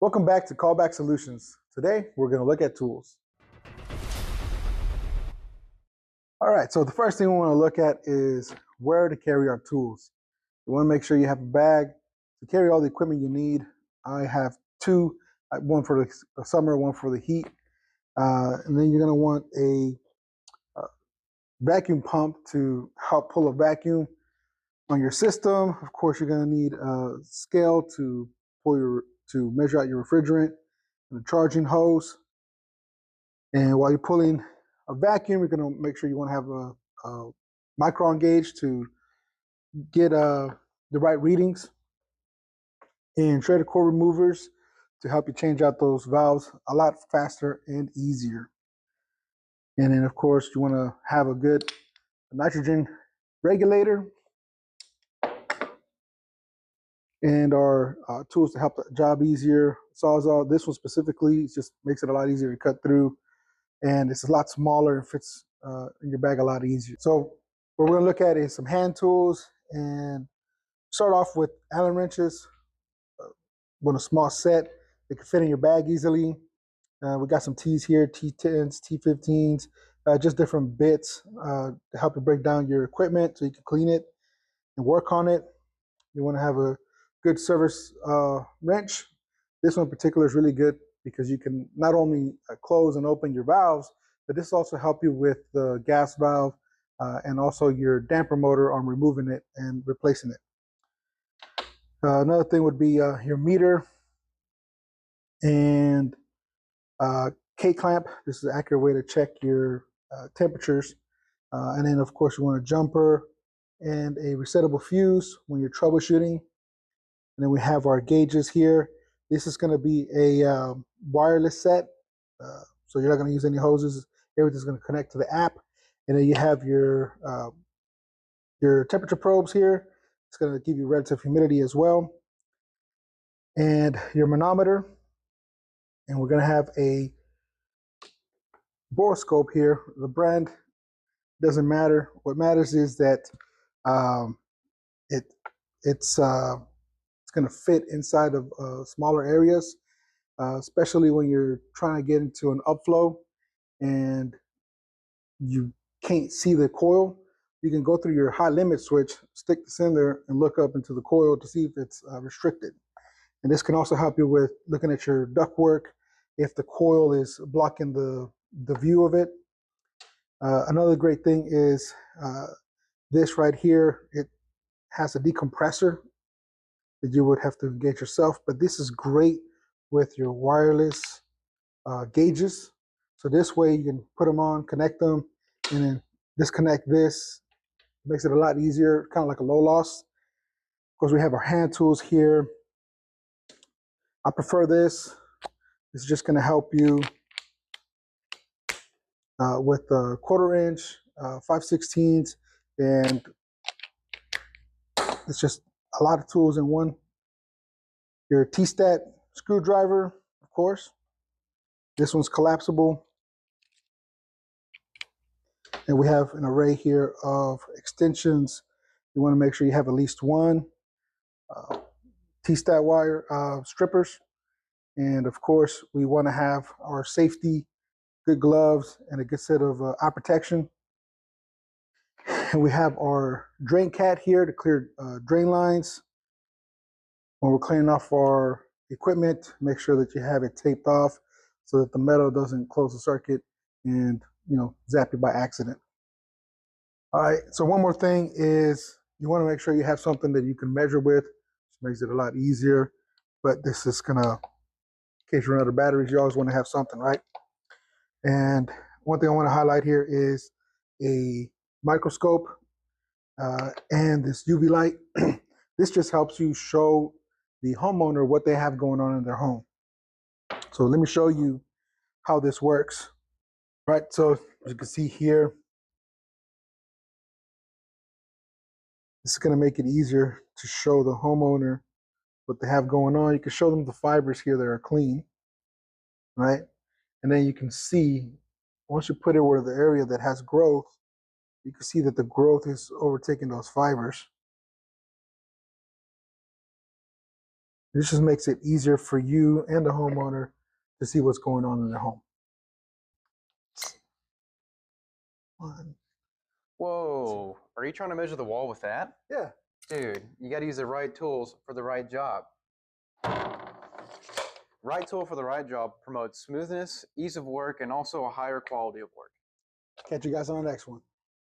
Welcome back to Callback Solutions. Today, we're going to look at tools. All right, so the first thing we want to look at is where to carry our tools. You want to make sure you have a bag to carry all the equipment you need. I have two, one for the summer, one for the heat. And then you're going to want a vacuum pump to help pull a vacuum on your system. Of course, you're going to need a scale to measure out your refrigerant, and a charging hose. And while you're pulling a vacuum, you're going to make sure you want to have a micron gauge to get the right readings, and Schrader core removers to help you change out those valves a lot faster and easier. And then, of course, you want to have a good nitrogen regulator and our tools to help the job easier. Sawzall, this one specifically just makes it a lot easier to cut through, and it's a lot smaller and fits in your bag a lot easier. So what we're going to look at is some hand tools, and start off with Allen wrenches. With a small set, they can fit in your bag easily. We got some T's here, T10s, T15s, just different bits to help you break down your equipment so you can clean it and work on it. You want to have a good service wrench. This one in particular is really good because you can not only close and open your valves, but this also help you with the gas valve and also your damper motor on removing it and replacing it. Another thing would be your meter and K-clamp. This is an accurate way to check your temperatures. And then, of course, you want a jumper and a resettable fuse when you're troubleshooting. And then we have our gauges here. This is going to be a wireless set, so you're not going to use any hoses. Everything's going to connect to the app. And then you have your temperature probes here. It's going to give you relative humidity as well. And your manometer. And we're going to have a borescope here. The brand doesn't matter. What matters is that it's going to fit inside of smaller areas, especially when you're trying to get into an upflow and you can't see the coil. You can go through your high limit switch, stick this in there, and look up into the coil to see if it's restricted. And this can also help you with looking at your ductwork if the coil is blocking the view of it. Another great thing is this right here. It has a decompressor that you would have to get yourself, but this is great with your wireless gauges. So this way you can put them on, connect them, and then disconnect this. It makes it a lot easier, kind of like a low loss. Of course, we have our hand tools here. I prefer this. It's just going to help you with the 1/4 inch, 5/16, and it's just a lot of tools in one. Your T-stat screwdriver, of course. This one's collapsible. And we have an array here of extensions. You want to make sure you have at least one. T-stat wire strippers. And of course, we want to have our safety, good gloves, and a good set of eye protection. And we have our drain cat here to clear drain lines. When we're cleaning off our equipment, make sure that you have it taped off so that the metal doesn't close the circuit and zap you by accident. All right, so one more thing is you want to make sure you have something that you can measure with, which makes it a lot easier. But this is gonna, in case you run out of batteries, you always want to have something, right? And one thing I want to highlight here is a microscope and this UV light. This just helps you show the homeowner what they have going on in their home. So let me show you how this works. Right, so as you can see here, this is going to make it easier to show the homeowner what they have going on. You can show them the fibers here that are clean, right? And then you can see, once you put it where the area that has growth, you can see that the growth is overtaking those fibers. This just makes it easier for you and the homeowner to see what's going on in their home. One. Whoa, are you trying to measure the wall with that? Yeah. Dude, you got to use the right tools for the right job. Right tool for the right job promotes smoothness, ease of work, and also a higher quality of work. Catch you guys on the next one.